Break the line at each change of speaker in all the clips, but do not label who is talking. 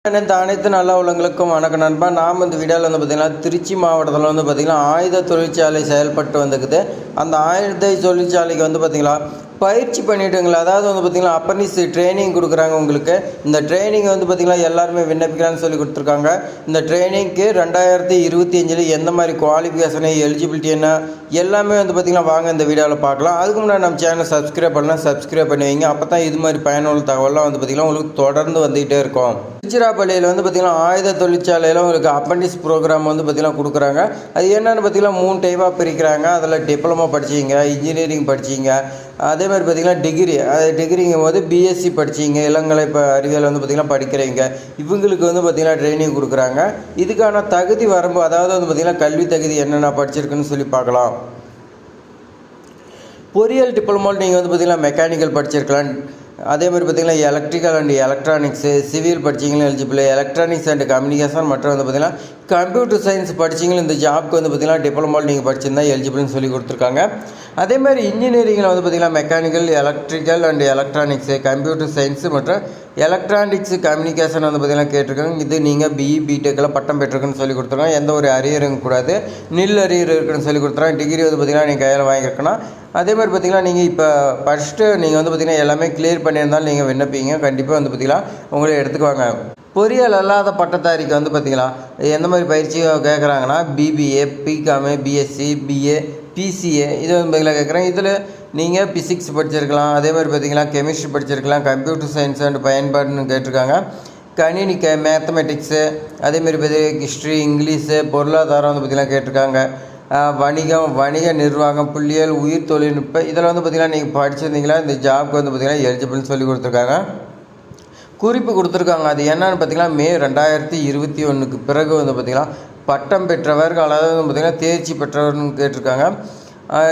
அனைத்து நல்ல உள்ளங்களுக்கும் வணக்கம் நண்பா. நாம் இந்த வீடியோவில் வந்து பார்த்திங்கன்னா திருச்சி மாவட்டத்தில் வந்து பார்த்திங்கன்னா ஆயுத தொழிற்சாலை செயல்பட்டு வந்துக்குது. அந்த ஆயுத தொழிற்சாலைக்கு வந்து பார்த்திங்கன்னா பயிற்சி பண்ணிவிட்டுங்களா, அதாவது வந்து பார்த்திங்கன்னா அப்பர்னிஸ் ட்ரைனிங் கொடுக்குறாங்க. உங்களுக்கு இந்த ட்ரைனிங் வந்து பார்த்திங்கன்னா எல்லாருமே விண்ணப்பிக்கலான்னு சொல்லி கொடுத்துருக்காங்க. இந்த ட்ரைனிங்க்கு 2025 எந்த மாதிரி குவாலிஃபிகேஷனு, எலிஜிபிலிட்டி என்ன எல்லாமே வந்து பார்த்திங்கன்னா வாங்க இந்த வீடியோவில் பார்க்கலாம். அதுக்கு முன்னாடி நம்ம சேனலை சப்ஸ்கிரைப் பண்ணலாம், சப்ஸ்கிரைப் பண்ணி வைங்க. அப்போ தான் இது மாதிரி பயனுள்ள தகவலாம் வந்து பார்த்திங்கன்னா உங்களுக்கு தொடர்ந்து வந்துகிட்டே இருக்கும். திருச்சிராப்பள்ளியில் வந்து பார்த்திங்கன்னா ஆயுத தொழிற்சாலையில் உங்களுக்கு அப்பண்டிஸ் ப்ரோக்ராம் வந்து பார்த்திங்கன்னா கொடுக்குறாங்க. அது என்னென்னு பார்த்திங்கன்னா 3 டைப்பாக பிரிக்கிறாங்க. அதில் டிப்ளமோ படிச்சிங்க, இன்ஜினியரிங் படிச்சிங்க, அதே மாதிரி பார்த்திங்கன்னா டிகிரிங்கும் போது பிஎஸ்சி படிச்சிங்க, இளங்கலை அறிவியல் வந்து பார்த்திங்கன்னா படிக்கிறீங்க. இவங்களுக்கு வந்து பார்த்திங்கன்னா ட்ரைனிங் கொடுக்குறாங்க. இதுக்கான தகுதி வரம்பு, அதாவது வந்து பார்த்திங்கன்னா கல்வி தகுதி என்னென்ன படிச்சிருக்குன்னு சொல்லி பார்க்கலாம். பொறியியல் டிப்ளமோவில் நீங்கள் வந்து பார்த்திங்கன்னா மெக்கானிக்கல் படிச்சிருக்கலாம். அதே மாதிரி பார்த்திங்கன்னா எலக்ட்ரிக்கல் அண்ட் எலக்ட்ரானிக்ஸு, சிவில் படிச்சிங்களும் எலிஜிபிள். எலக்ட்ரானிக்ஸ் அண்ட் கம்யூனிகேஷன் மற்றும் வந்து பார்த்திங்கன்னா கம்ப்யூட்டர் சயின்ஸ் படிச்சிங்களும் இந்த ஜாப்க்கு வந்து பார்த்திங்கன்னா டிப்ளமோவில் நீங்கள் படிச்சிருந்தா எலிஜிபிள்னு சொல்லி கொடுத்துருக்காங்க. அதே மாதிரி இன்ஜினியரிங்கில் வந்து பார்த்திங்கன்னா mechanical, electrical and electronics, computer science மற்றும் எலக்ட்ரானிக்ஸு கம்யூனிகேஷன் வந்து பார்த்திங்கன்னா கேட்டிருக்காங்க. இது நீங்கள் பிஇ பிடெக்கில் பட்டம் பெற்றிருக்குன்னு சொல்லி கொடுத்துருக்காங்க. எந்த ஒரு அரியரும் கூடாது, நில் அரியர் இருக்குன்னு சொல்லி கொடுத்துருக்காங்க. டிகிரி வந்து பார்த்திங்கன்னா நீங்கள் கையில் வாங்கியிருக்கணும். அதே மாதிரி பார்த்திங்கன்னா நீங்கள் இப்போ ஃபஸ்ட்டு நீங்கள் வந்து பார்த்திங்கன்னா எல்லாமே கிளியர் பண்ணியிருந்தாலும் நீங்கள் விண்ணப்பிங்க. கண்டிப்பாக வந்து பார்த்திங்கன்னா உங்களை எடுத்துக்குவாங்க. பொறியியல் அல்லாத பட்டதாரிக்கு வந்து பார்த்திங்கன்னா எந்த மாதிரி பயிற்சி கேட்குறாங்கன்னா BBA, BCom, BSc, BA, BCA இது வந்து பார்த்திங்கன்னா கேட்குறாங்க. இதில் நீங்கள் பிசிக்ஸ் படிச்சிருக்கலாம், அதே மாதிரி பார்த்திங்கன்னா கெமிஸ்ட்ரி படிச்சிருக்கலாம், கம்ப்யூட்டர் சயின்ஸ் அண்ட் பயன்பாடுன்னு கேட்டிருக்காங்க. கணினி மேத்தமெட்டிக்ஸு, அதேமாரி பார்த்திங்கன்னா ஹிஸ்ட்ரி, இங்கிலீஷு, பொருளாதாரம் வந்து பார்த்திங்கன்னா கேட்டிருக்காங்க. வணிகம், வணிக நிர்வாகம், புள்ளியியல், உயிர் தொழில்நுட்பம் இதில் வந்து பார்த்திங்கன்னா நீங்கள் படிச்சிருந்தீங்களா இந்த ஜாப்க்கு வந்து பார்த்திங்கன்னா எலிஜிபிள்னு சொல்லி கொடுத்துருக்காங்க. குறிப்பு கொடுத்துருக்காங்க. அது என்னன்னு பார்த்திங்கன்னா மே 2021க்கு பிறகு வந்து பார்த்திங்கன்னா பட்டம் பெற்றவர்கள், அதாவது வந்து பார்த்திங்கன்னா தேர்ச்சி பெற்றவர்னு கேட்டிருக்காங்க.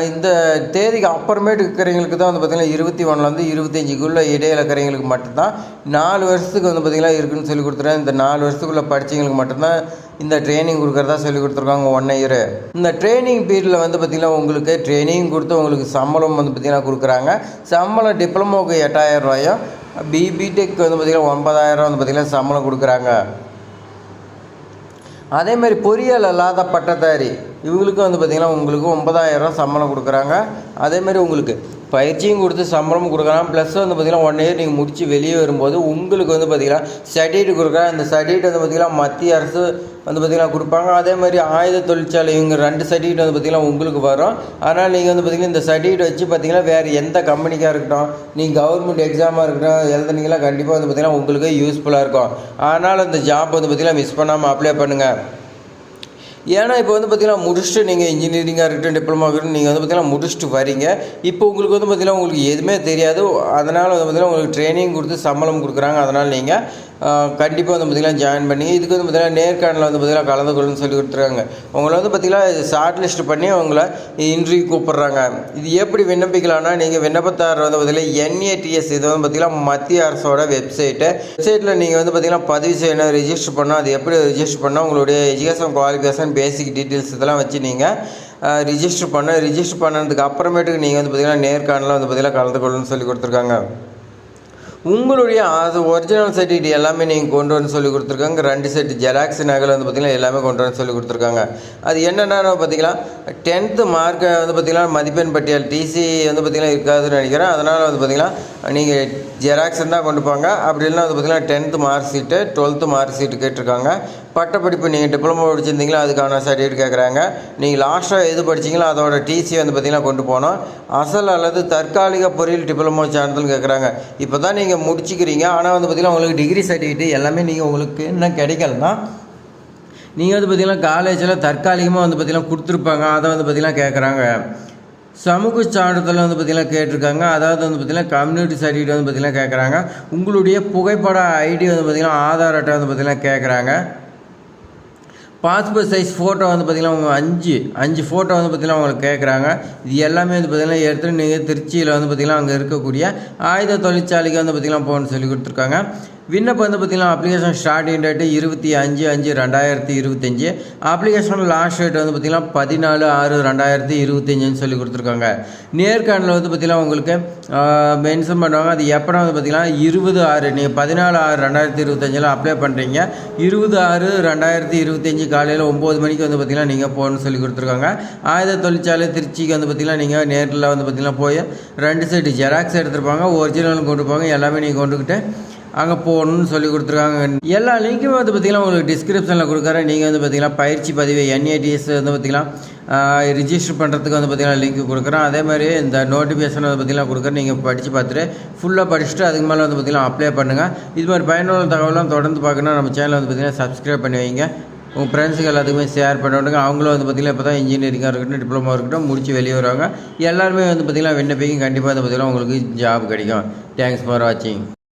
இந்த தேதிக்கு அப்புறமேட்டு இருக்கிறவங்களுக்கு தான் வந்து பார்த்திங்கன்னா 21லேருந்து 25க்குள்ளே இடையில இருக்கிறவங்களுக்கு மட்டும்தான் 4 வருஷத்துக்கு வந்து பார்த்திங்கன்னா இருக்குதுன்னு சொல்லி கொடுத்துருக்காங்க. இந்த 4 வருஷத்துக்குள்ளே படித்தவங்களுக்கு மட்டும்தான் இந்த ட்ரைனிங் கொடுக்குறதா சொல்லி கொடுத்துருக்காங்க 1 இயர். இந்த ட்ரைனிங் பீரியடில் வந்து பார்த்திங்கன்னா உங்களுக்கு ட்ரைனிங் கொடுத்து உங்களுக்கு சம்பளம் வந்து பார்த்திங்கன்னா கொடுக்குறாங்க. சம்பளம் டிப்ளமோவுக்கு 8000 ரூபாயும், பிடெக் வந்து பார்த்திங்கன்னா 9000 வந்து பார்த்திங்கன்னா சம்பளம் கொடுக்குறாங்க. அதேமாதிரி பொறியியல் அல்லாத பட்டதாரி இவங்களுக்கு வந்து பார்த்திங்கன்னா உங்களுக்கு 9000 சம்பளம் கொடுக்குறாங்க. அதேமாதிரி உங்களுக்கு பயிற்சியும் கொடுத்து சம்பளமும் கொடுக்குறாங்க. ப்ளஸ் வந்து பார்த்திங்கன்னா 1 இயர் நீங்கள் முடித்து வெளியே வரும்போது உங்களுக்கு வந்து பார்த்திங்கன்னா சர்டிஃபிகேட் கொடுக்குறாங்க. இந்த சர்டிஃபிகேட் வந்து பார்த்திங்கன்னா மத்திய அரசு வந்து பார்த்திங்கன்னா கொடுப்பாங்க. அதே மாதிரி ஆயுத தொழிற்சாலை இவங்க 2 சர்டிஃபிகேட் வந்து பார்த்திங்கன்னா உங்களுக்கு வரும். அதனால் நீங்கள் வந்து பார்த்திங்கன்னா இந்த சர்டிஃபிகேட் வச்சு பார்த்திங்கன்னா வேறு எந்த கம்பெனிக்காக இருக்கட்டும், நீங்கள் கவர்மெண்ட் எக்ஸாமாக இருக்கட்டும் எழுதுனீங்களா கண்டிப்பாக வந்து பார்த்திங்கன்னா உங்களுக்கு யூஸ்ஃபுல்லாக இருக்கும். அதனால் இந்த ஜாப் வந்து பார்த்திங்கன்னா மிஸ் பண்ணாமல் அப்ளை பண்ணுங்கள். ஏன்னா இப்போ வந்து பார்த்திங்கன்னா முடிச்சுட்டு நீங்கள் இன்ஜினியரிங்காக இருக்கட்டும், டிப்ளமா இருக்கட்டும், நீங்கள் வந்து பார்த்திங்கன்னா முடிச்சுட்டு வரீங்க. இப்போ உங்களுக்கு வந்து பார்த்திங்கன்னா உங்களுக்கு எதுவுமே தெரியாது. அதனால் வந்து பார்த்திங்கன்னா உங்களுக்கு ட்ரைனிங் கொடுத்து சம்பளம் கொடுக்குறாங்க. அதனால் நீங்கள் கண்டிப்பாக வந்து பார்த்திங்கன்னா ஜாயின் பண்ணி இதுக்கு வந்து பார்த்திங்கன்னா நேர்காணலில் வந்து பார்த்திங்கன்னா கலந்து கொள்ளுன்னு சொல்லி கொடுத்துருக்காங்க. உங்களை வந்து பார்த்திங்கன்னா ஷார்ட் லிஸ்ட் பண்ணி உங்களை இன்டர்வியூ கூப்பிட்றாங்க. இது எப்படி விண்ணப்பிக்கலாம்னா நீங்கள் விண்ணப்பத்தார் வந்து பார்த்திங்கன்னா NATS இது வந்து பார்த்திங்கன்னா மத்திய அரசோட வெப்சைட்டில் நீங்கள் வந்து பார்த்திங்கன்னா பதிவு செய்யணும், ரிஜிஸ்டர் பண்ணணும். அது எப்படி ரிஜிஸ்டர் பண்ணால் உங்களுடைய எஜுகேஷன் குவாலிஃபிகேஷன், பேசிக் டீட்டெயில்ஸ் இதெல்லாம் வச்சு நீங்கள் ரிஜிஸ்டர் பண்ணதுக்கு அப்புறமேட்டுக்கு நீங்கள் வந்து பார்த்திங்கன்னா நேர்காணலில் வந்து பார்த்திங்கன்னா கலந்து கொள்ளுன்னு சொல்லி கொடுத்துருக்காங்க. உங்களுடைய ஒரிஜினல் சர்டிஃபிகேட் எல்லாமே நீங்கள் கொண்டு வரணும்னு சொல்லி கொடுத்துருக்காங்க. 2 செட் ஜெராக்ஸ் நகல் வந்து பார்த்திங்கன்னா எல்லாமே கொண்டு வரணும்னு சொல்லி கொடுத்துருக்காங்க. அது என்னென்னா பார்த்திங்கன்னா 10th மார்க்கை வந்து பார்த்திங்கன்னா மதிப்பெண் பட்டியல் டிசி வந்து பார்த்திங்கன்னா இருக்காதுன்னு நினைக்கிறேன். அதனால் வந்து பார்த்திங்கன்னா நீங்கள் ஜெராக்ஸ் தான் கொண்டு போங்க. அப்படி இல்லைனா வந்து பார்த்திங்கன்னா 10th mark sheet, 12th mark sheet கேட்டிருக்காங்க. பட்டப்படிப்பு நீங்கள் டிப்ளமோ படிச்சிருந்தீங்களா அதுக்கான சர்டிஃபிகேட் கேட்குறாங்க. நீங்கள் லாஸ்ட்டாக எது படிச்சிங்களோ அதோட டிசி வந்து பார்த்திங்கன்னா கொண்டு போகணும். அசல் அல்லது தற்காலிக பொறியியல் டிப்ளமோ சான்றிதழ் கேட்குறாங்க. இப்போ தான் நீங்கள் முடிச்சுக்கிறீங்க, ஆனால் வந்து பார்த்திங்கன்னா உங்களுக்கு டிகிரி சர்டிஃபிகேட் எல்லாமே நீங்கள் உங்களுக்கு இன்னும் கிடைக்கலன்னா நீங்கள் வந்து பார்த்திங்கன்னா காலேஜில் தற்காலிகமாக வந்து பார்த்திங்கன்னா கொடுத்துருப்பாங்க. அதை வந்து பார்த்திங்கன்னா கேட்குறாங்க. சமூக சான்றிதழ் வந்து பார்த்திங்கன்னா கேட்டிருக்காங்க. அதாவது வந்து பார்த்திங்கன்னா கம்யூனிட்டி சர்டிஃபிகேட் வந்து பார்த்திங்கன்னா கேட்குறாங்க. உங்களுடைய புகைப்பட ஐடி வந்து பார்த்திங்கன்னா ஆதார் அட்டை வந்து பார்த்திங்கன்னா கேட்குறாங்க. பாஸ்போர்ட் சைஸ் ஃபோட்டோ வந்து பார்த்திங்கன்னா அவங்க 5 ஃபோட்டோ வந்து பார்த்திங்கன்னா அவங்களுக்கு கேட்குறாங்க. இது எல்லாமே வந்து பார்த்திங்கன்னா எடுத்துகிட்டு நீங்கள் திருச்சியில் வந்து பார்த்திங்கன்னா அங்கே இருக்கக்கூடிய ஆயுத தொழிற்சாலைக்கு வந்து பார்த்திங்கன்னா போகணும்னு சொல்லி கொடுத்துருக்காங்க. விண்ணப்பம் வந்து பார்த்திங்கன்னா application starting date 25/5/2025. Application last date வந்து பார்த்திங்கன்னா 14/6/2025 சொல்லி கொடுத்துருக்காங்க. நேர்காணல் வந்து பார்த்திங்கன்னா உங்களுக்கு மென்ஷன் பண்ணுவாங்க. அது எப்போனா வந்து பார்த்திங்கன்னா 20/6, நீங்கள் 14/6/2025 அப்ளை பண்ணுறீங்க. 20/6/2025 காலையில் 9 மணிக்கு வந்து பார்த்திங்கன்னா நீங்கள் போகணும்னு சொல்லி கொடுத்துருக்காங்க. ஆயுத தொழிற்சாலை திருச்சிக்கு வந்து பார்த்திங்கன்னா நீங்கள் நேரில் வந்து பார்த்திங்கன்னா போய் 2 செட் ஜெராக்ஸ் எடுத்துருப்பாங்க, ஒரிஜினலும் கொண்டு போங்க, எல்லாமே நீங்கள் கொண்டுக்கிட்டு அங்கே போகணும்னு சொல்லி கொடுத்துருக்காங்க. எல்லா லிங்க்குமே வந்து பார்த்திங்கன்னா உங்களுக்கு டிஸ்கிரிப்ஷனில் கொடுக்குறேன். நீங்கள் வந்து பார்த்திங்கன்னா பயிற்சி பதிவு NATS வந்து பார்த்திங்கன்னா ரிஜிஸ்டர் பண்ணுறதுக்கு வந்து பார்த்திங்கன்னா லிங்க் கொடுக்குறேன். அதே மாதிரி இந்த நோட்டிஃபிகேஷன் வந்து பார்த்திங்கன்னா கொடுக்குறேன். நீங்கள் படித்து பார்த்துட்டு ஃபுல்லாக படிச்சுட்டு அதுக்கு மேலே வந்து பார்த்திங்கன்னா அப்ளை பண்ணுங்கள். இது மாதிரி பயனுள்ள தகவலாம் தொடர்ந்து பார்க்கணும். நம்ம சேனலை வந்து பார்த்திங்கன்னா சப்ஸ்கிரைப் பண்ணி வைங்க. உங்கள் ஃப்ரெண்ட்ஸுக்கு எல்லாத்துக்குமே ஷேர் பண்ண விடுங்க. அவங்களும் வந்து பார்த்திங்கன்னா இப்போ தான் இன்ஜினியரிங்காக இருக்கட்டும், டிப்ளமோ இருக்கட்டும் முடிச்சு வெளியே வருவாங்க. எல்லாருமே வந்து பார்த்திங்கன்னா விண்ணப்பிக்கும். கண்டிப்பாக வந்து பார்த்திங்கன்னா உங்களுக்கு ஜாப் கிடைக்கும். தேங்க்ஸ் ஃபார் வாட்சிங்.